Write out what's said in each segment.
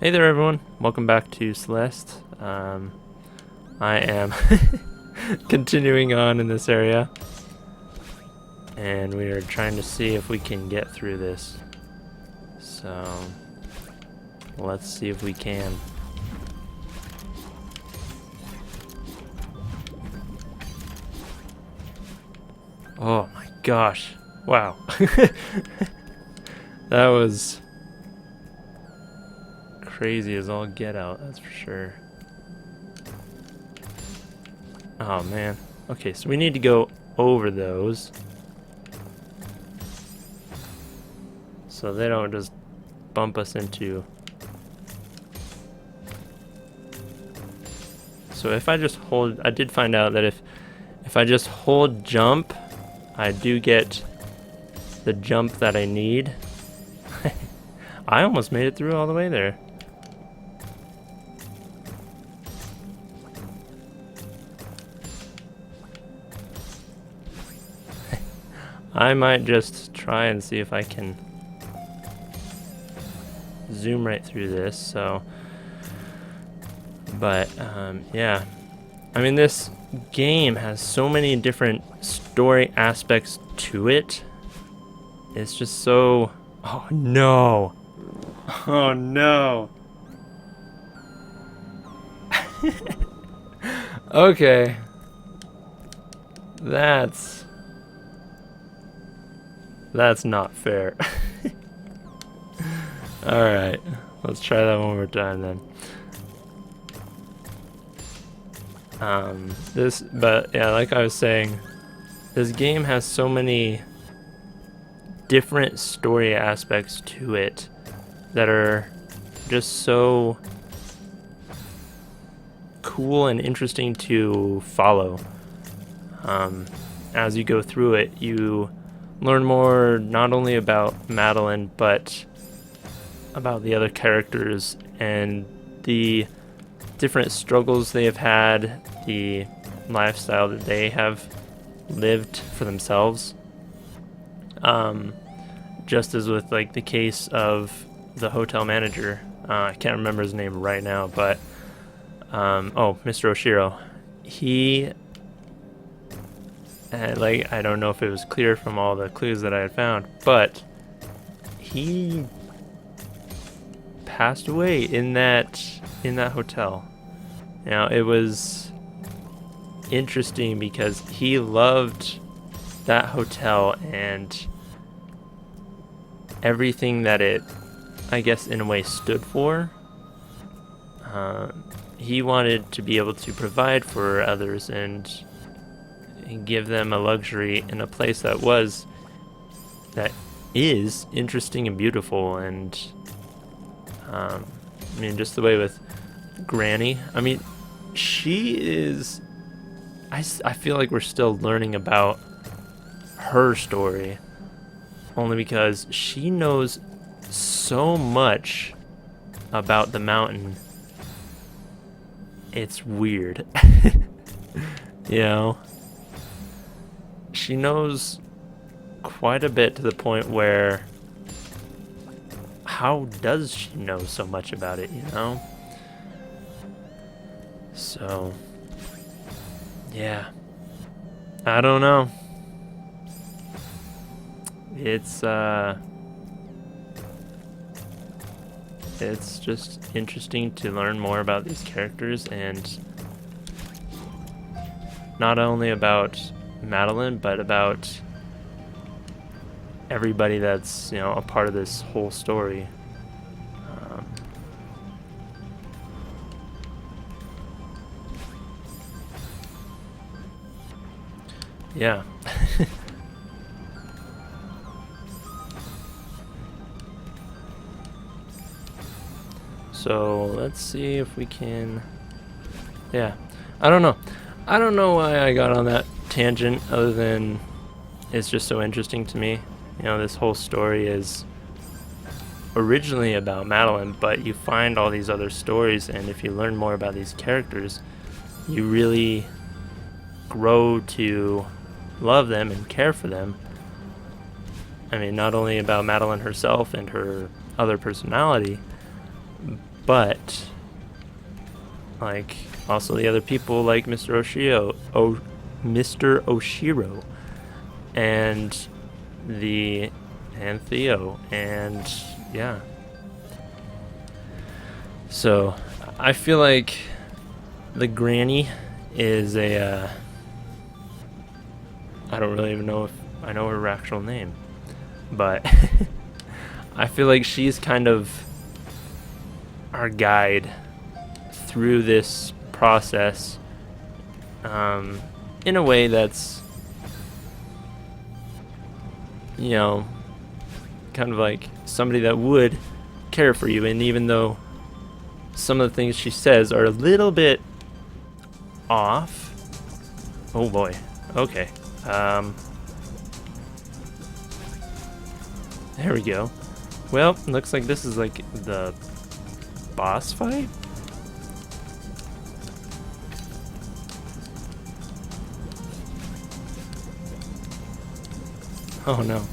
Hey there everyone, welcome back to Celeste. I am continuing on in this area, and we are trying to see if we can get through this. So, let's see if we can. Oh my gosh, wow. That was crazy as all get out, that's for sure. Oh man. Okay, so we need to go over those so they don't just bump us into. So if I just hold, I did find out that if I just hold jump, I do get the jump that I need. I almost made it through all the way there. I might just try and see if I can zoom right through this, so. But, yeah. I mean, this game has so many different story aspects to it. It's just so. Oh no! Oh no! Okay. That's not fair. Alright, let's try that one more time then. But yeah, like I was saying, this game has so many different story aspects to it that are just so cool and interesting to follow. As you go through it, you learn more not only about Madeline, but about the other characters and the different struggles they have had, the lifestyle that they have lived for themselves. Just as with like the case of the hotel manager, I can't remember his name right now, but Mr. Oshiro, he like, I don't know if it was clear from all the clues that I had found, but he passed away in that hotel. Now, it was interesting because he loved that hotel and everything that it, I guess, in a way stood for. He wanted to be able to provide for others and give them a luxury in a place that is interesting and beautiful. And I mean, just the way with Granny, I mean, she is, I feel like we're still learning about her story, only because she knows so much about the mountain. It's weird. You know, she knows quite a bit, to the point where, how does she know so much about it, you know? So, yeah, I don't know. It's just interesting to learn more about these characters, and not only about Madeline, but about everybody that's, you know, a part of this whole story. Yeah. So let's see if we can. Yeah, I don't know. I don't know why I got on that tangent, other than it's just so interesting to me. You know, this whole story is originally about Madeline, but you find all these other stories, and if you learn more about these characters, you really grow to love them and care for them. I mean, not only about Madeline herself and her other personality, but like also the other people like Mr. Oshiro and Theo, and yeah. So I feel like the granny is a I don't really even know if I know her actual name, but I feel like she's kind of our guide through this process, in a way that's, you know, kind of like somebody that would care for you. And even though some of the things she says are a little bit off, oh boy, okay, there we go. Well, looks like this is like the boss fight. Oh no.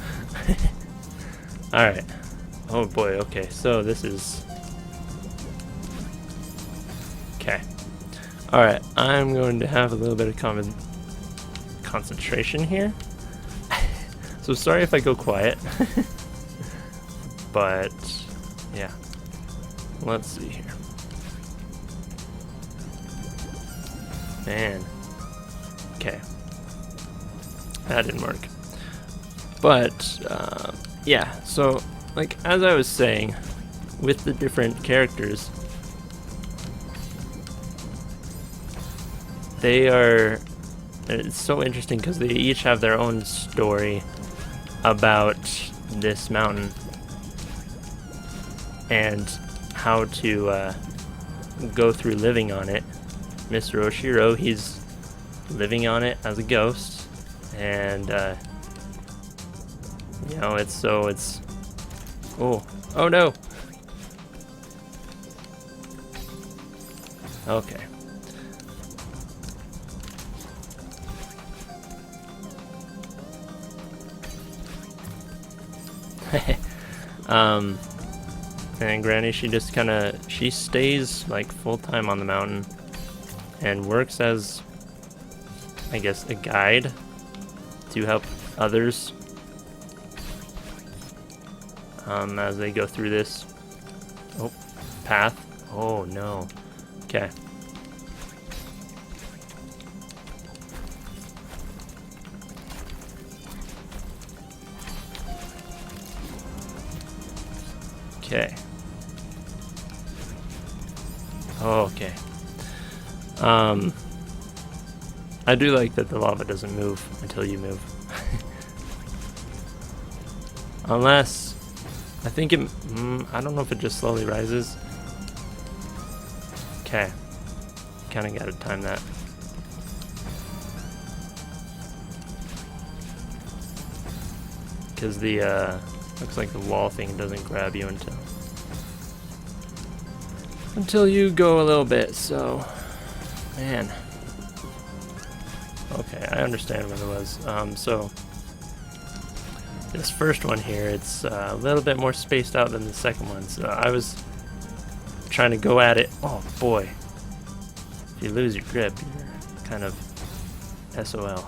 Alright. Oh boy, okay, so this is... Okay. Alright, I'm going to have a little bit of concentration here. So sorry if I go quiet. But, yeah. Let's see here. Man. Okay. That didn't work. But, yeah, so, like, as I was saying, with the different characters, it's so interesting because they each have their own story about this mountain and how to go through living on it. Mr. Oshiro, he's living on it as a ghost, and you know, it's oh no. Okay. And Granny, she just she stays like full-time on the mountain and works as, I guess, a guide to help others as they go through this path. Oh no. Okay. Okay. Oh, okay. I do like that the lava doesn't move until you move. Unless, I think I don't know if it just slowly rises. Okay. Kinda gotta time that. Because the, looks like the wall thing doesn't grab you until you go a little bit, so, man. Okay, I understand what it was. So, this first one here, it's a little bit more spaced out than the second one, so I was trying to go at it. Oh boy. If you lose your grip, you're kind of SOL.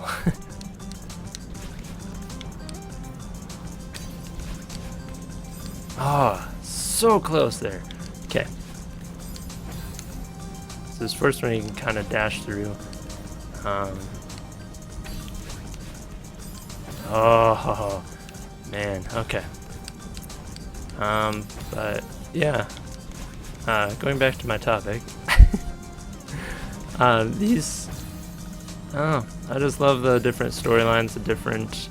Ah, oh, so close there. Okay. So this first one you can kind of dash through. Oh, man. Okay. But yeah. Going back to my topic. These. Oh, I just love the different storylines, the different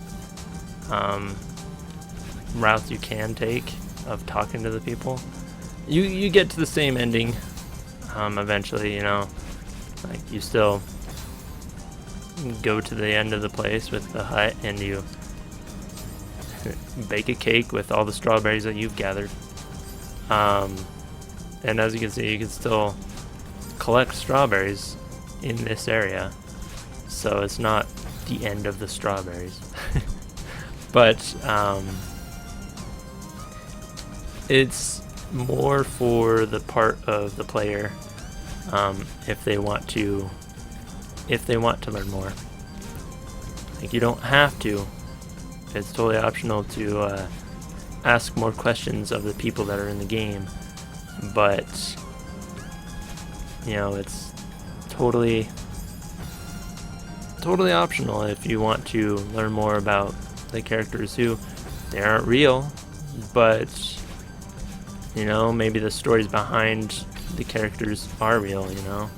routes you can take of talking to the people. You get to the same ending eventually, you know. Like, you still go to the end of the place with the hut and you bake a cake with all the strawberries that you've gathered. And as you can see, you can still collect strawberries in this area. So it's not the end of the strawberries. But it's more for the part of the player, if they want to learn more. Like, you don't have to. It's totally optional to ask more questions of the people that are in the game, but you know, it's totally optional if you want to learn more about the characters who they aren't real, but you know, maybe the stories behind the characters are real, you know.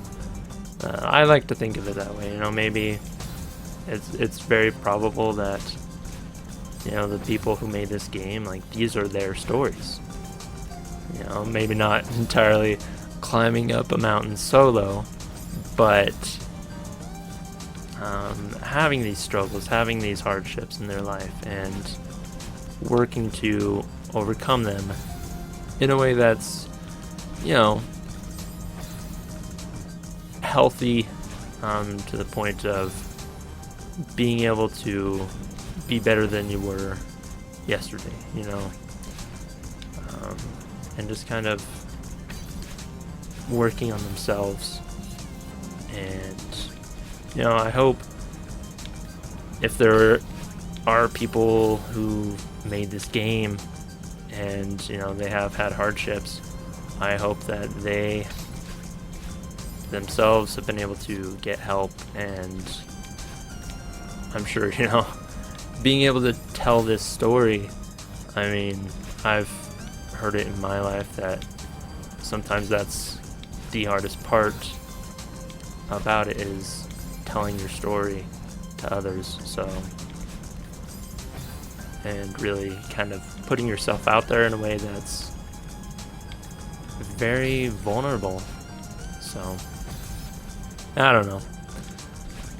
I like to think of it that way, you know. Maybe it's very probable that, you know, the people who made this game, like, these are their stories. You know, maybe not entirely climbing up a mountain solo, but having these struggles, having these hardships in their life, and working to overcome them in a way that's, you know, healthy, to the point of being able to be better than you were yesterday, you know, and just kind of working on themselves. And you know, I hope if there are people who made this game and, you know, they have had hardships, I hope that they themselves have been able to get help. And I'm sure, you know, being able to tell this story, I mean, I've heard it in my life that sometimes that's the hardest part about it, is telling your story to others. So, and really kind of putting yourself out there in a way that's very vulnerable. So, I don't know,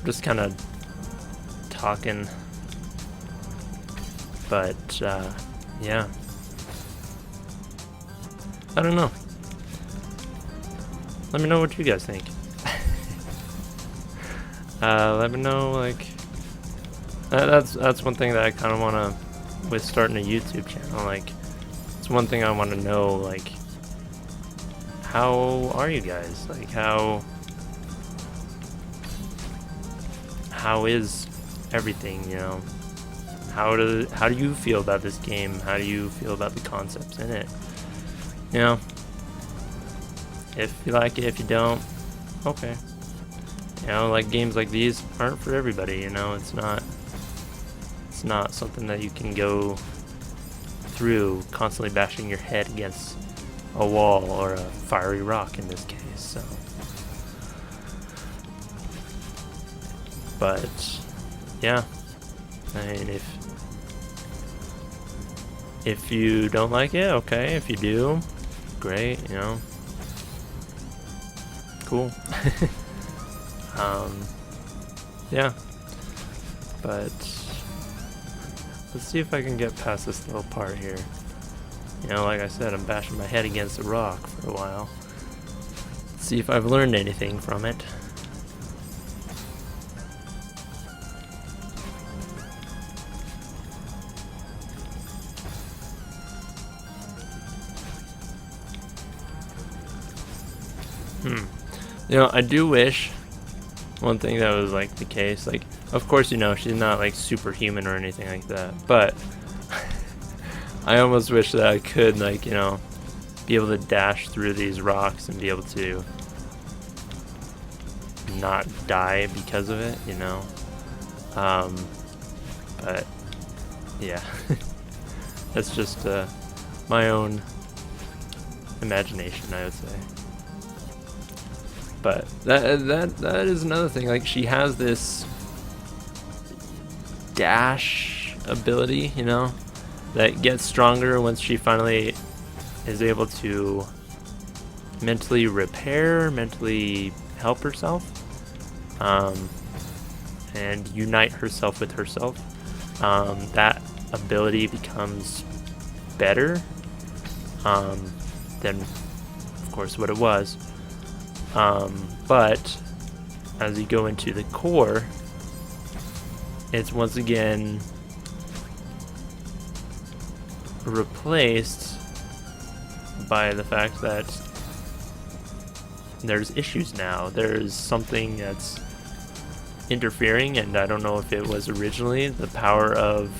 just kind of talking, but yeah, I don't know. Let me know what you guys think. Let me know, like, that's one thing that I kind of want to, with starting a YouTube channel, like, it's one thing I want to know, like, how are you guys? Like, how is everything, you know? How do you feel about this game? How do you feel about the concepts in it? You know, if you like it, if you don't, okay. You know, like, games like these aren't for everybody, you know. It's not something that you can go through constantly bashing your head against a wall or a fiery rock in this case. So, but yeah, I mean, if you don't like it, okay. If you do, great, you know, cool. Yeah, but let's see if I can get past this little part here. You know, like I said, I'm bashing my head against a rock for a while. Let's see if I've learned anything from it. You know, I do wish one thing that was, like, the case, like, of course, you know, she's not, like, superhuman or anything like that, but I almost wish that I could, like, you know, be able to dash through these rocks and be able to not die because of it, you know. But yeah, that's just my own imagination, I would say. But that is another thing. Like, she has this dash ability, you know, that gets stronger once she finally is able to mentally help herself, and unite herself with herself. That ability becomes better than, of course, what it was. But as you go into the core, it's once again replaced by the fact that there's issues now. There's something that's interfering, and I don't know if it was originally the power of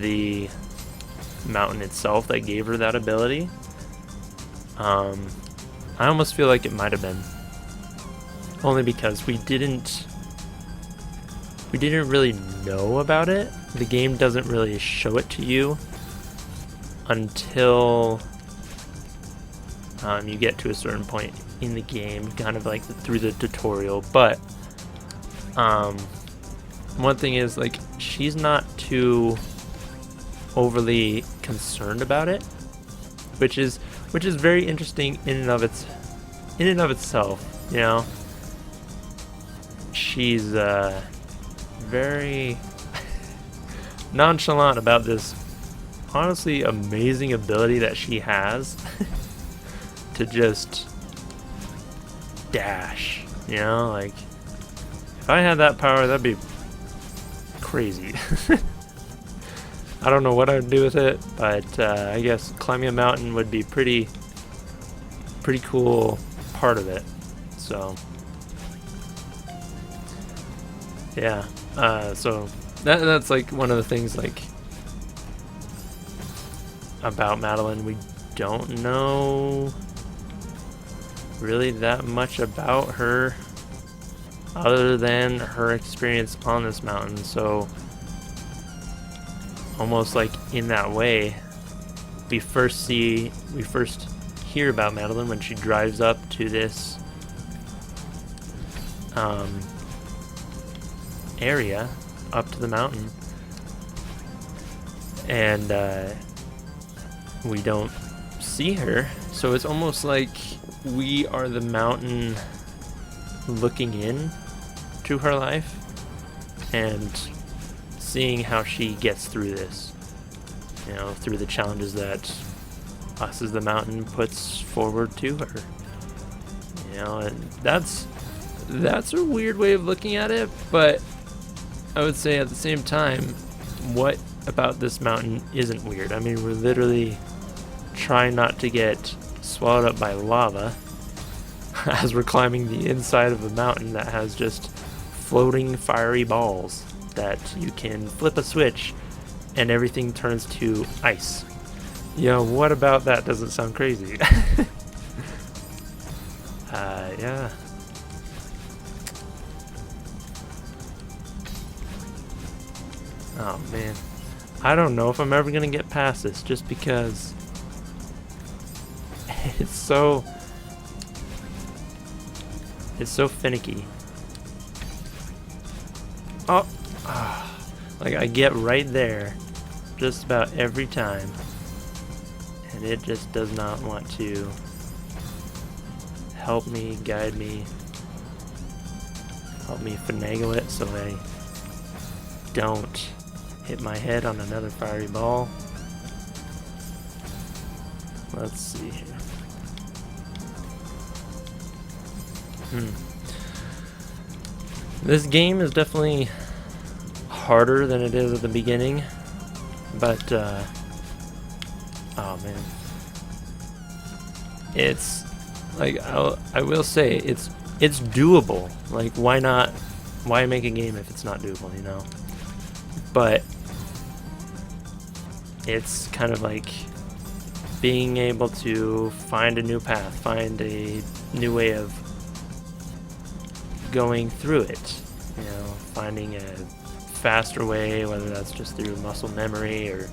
the mountain itself that gave her that ability. I almost feel like it might have been, only because we didn't really know about it. The game doesn't really show it to you until you get to a certain point in the game, kind of like through the tutorial. But one thing is, like, she's not too overly concerned about it, which is very interesting in and of itself. You know, she's very nonchalant about this honestly amazing ability that she has to just dash. You know, like, if I had that power, that'd be crazy. I don't know what I'd do with it, but I guess climbing a mountain would be pretty cool part of it. So yeah, so that's like one of the things, like, about Madeline. We don't know really that much about her other than her experience on this mountain. So almost like in that way, we first hear about Madeline when she drives up to this area up to the mountain, and we don't see her, so it's almost like we are the mountain looking in to her life and seeing how she gets through this, you know, through the challenges that us as the mountain puts forward to her. You know, and that's a weird way of looking at it, but I would say at the same time, what about this mountain isn't weird? I mean, we're literally trying not to get swallowed up by lava as we're climbing the inside of a mountain that has just floating fiery balls that you can flip a switch and everything turns to ice. You know, what about that doesn't sound crazy? Yeah. Oh man, I don't know if I'm ever gonna get past this, just because it's so finicky. Oh, like, I get right there just about every time, and it just does not want to help me, guide me, help me finagle it so I don't hit my head on another fiery ball. Let's see here. This game is definitely harder than it is at the beginning, but oh man, it's like, I will say it's doable. Like, why not? Why make a game if it's not doable, you know? But it's kind of like being able to find a new path, find a new way of going through it, you know, finding a faster way, whether that's just through muscle memory or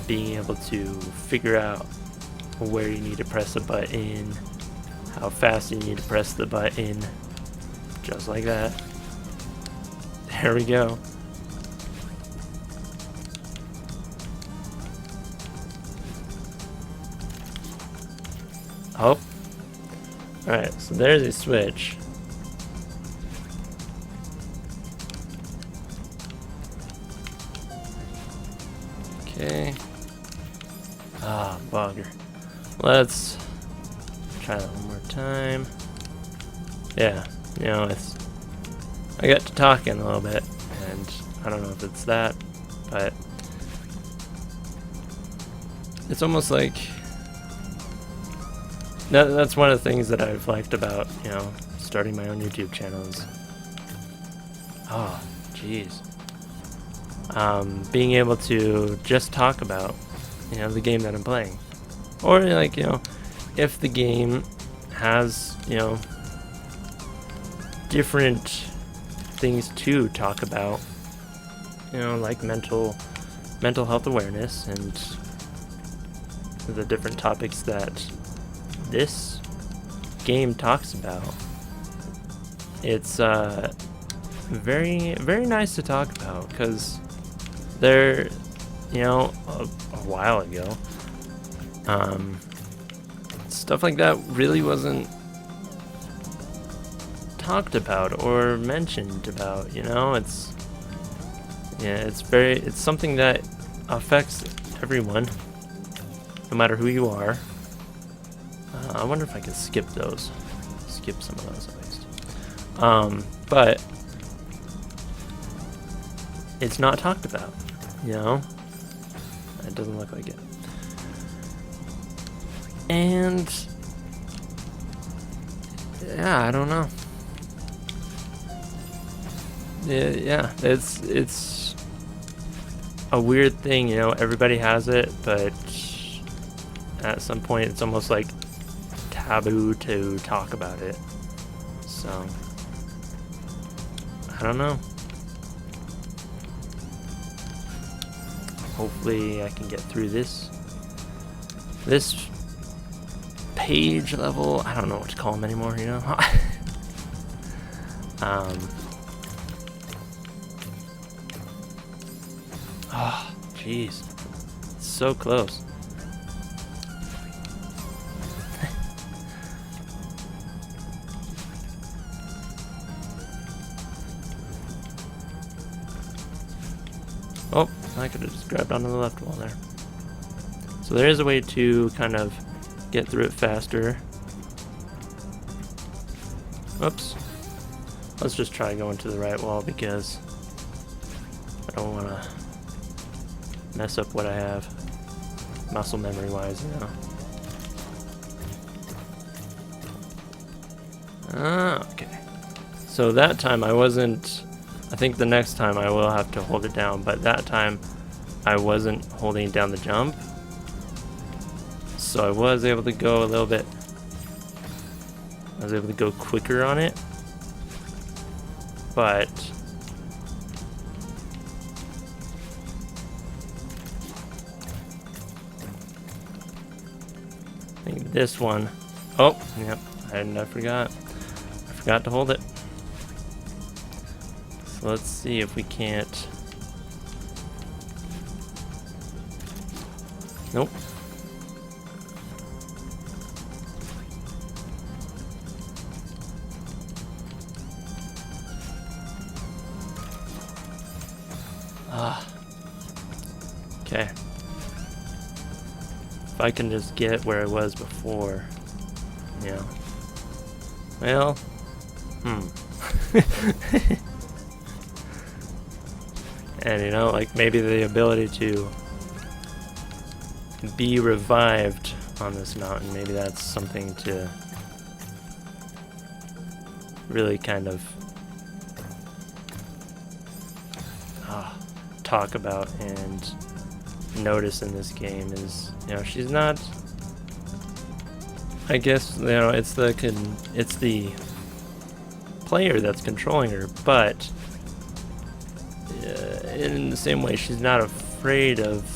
being able to figure out where you need to press a button, how fast you need to press the button, just like that. There we go. Oh. Alright, so there's a switch. Okay. Ah, bugger. Let's try that one more time. Yeah, you know, I got to talking a little bit, and I don't know if it's that, but it's almost like that's one of the things that I've liked about, you know, starting my own YouTube channels. Oh, jeez. Being able to just talk about, you know, the game that I'm playing. Or, like, you know, if the game has, you know, different things to talk about, you know, like mental health awareness and the different topics that this game talks about. It's very, very nice to talk about, because there, you know, a while ago, stuff like that really wasn't talked about or mentioned about, you know. It's something that affects everyone, no matter who you are. I wonder if I can skip those. Skip some of those at least. But it's not talked about, you know? It doesn't look like it. And yeah, I don't know. Yeah, it's a weird thing, you know. Everybody has it, but at some point it's almost like taboo to talk about it. So I don't know. Hopefully I can get through this page level. I don't know what to call them anymore, you know. Oh, jeez, so close. Oh, I could have just grabbed onto the left wall there. So there is a way to kind of get through it faster. Oops. Let's just try going to the right wall, because I don't want to mess up what I have muscle memory wise, you know. Okay. So that time I wasn't, I think the next time I will have to hold it down, but that time I wasn't holding down the jump. So I was able to go a little bit, I was able to go quicker on it, but I think this one, oh, yep, I forgot to hold it. So let's see if we can't, nope. Okay. If I can just get where I was before, yeah. Well, And you know, like maybe the ability to be revived on this mountain, maybe that's something to really kind of talk about and notice in this game. Is, you know, she's not, I guess, you know, it's the player that's controlling her, but in the same way, she's not afraid of,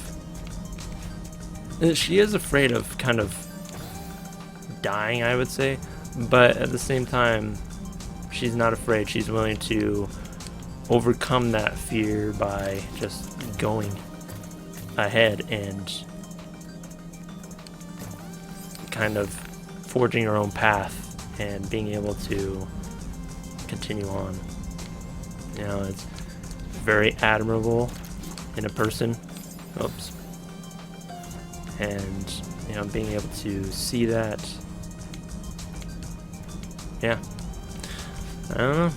she is afraid of kind of dying, I would say, but at the same time she's not afraid. She's willing to overcome that fear by just going ahead and kind of forging her own path and being able to continue on. You know, it's very admirable in a person. Oops. And, you know, being able to see that, yeah, I don't know.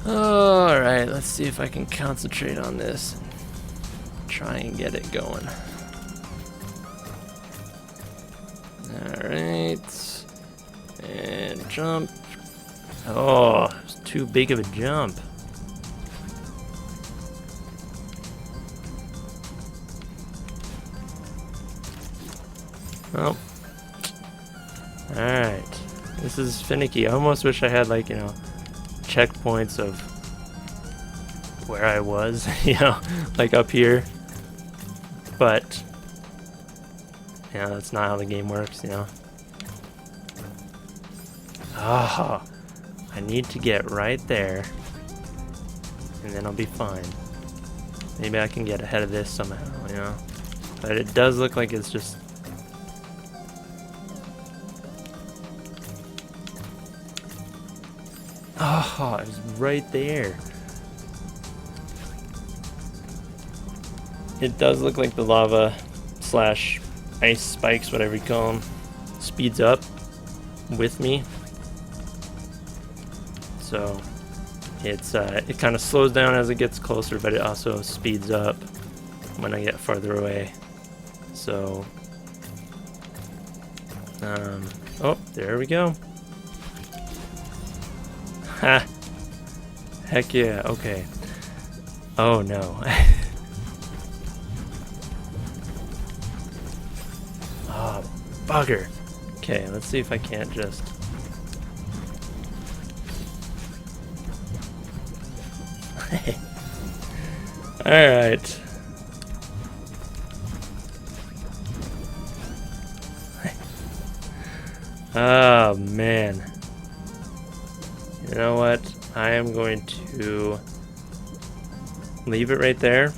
Alright, let's see if I can concentrate on this and try and get it going. Alright. And jump. Oh, it's too big of a jump. Oh. Alright. This is finicky. I almost wish I had, like, you know, checkpoints of where I was, you know, like up here. But, you know, that's not how the game works, you know. Oh, I need to get right there, and then I'll be fine. Maybe I can get ahead of this somehow, you know. But it does look like it's just... Oh, it was right there. It does look like the lava slash ice spikes, whatever you call them, speeds up with me. So it's it kind of slows down as it gets closer, but it also speeds up when I get farther away. So oh, there we go. Ha! Heck yeah, okay. Oh no. Oh, bugger. Okay, let's see if I can't just... Alright. Oh, man. You know what? I am going to leave it right there.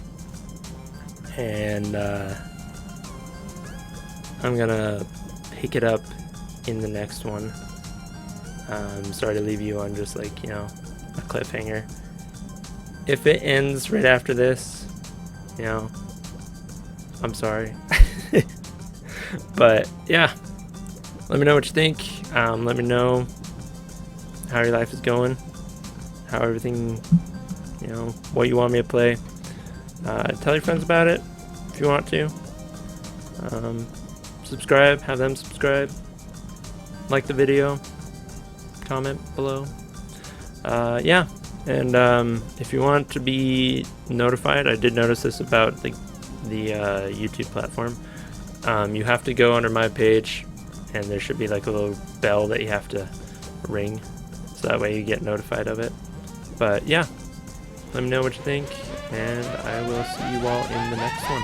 And, I'm gonna pick it up in the next one. Sorry to leave you on just, like, you know, a cliffhanger. If it ends right after this, you know, I'm sorry. But yeah, let me know what you think. Let me know how your life is going, how everything, you know, what you want me to play. Tell your friends about it if you want to. Subscribe, have them subscribe, like the video, comment below. Yeah, and if you want to be notified, I did notice this about the YouTube platform. You have to go under my page, and there should be like a little bell that you have to ring, so that way you get notified of it. But yeah, let me know what you think, and I will see you all in the next one.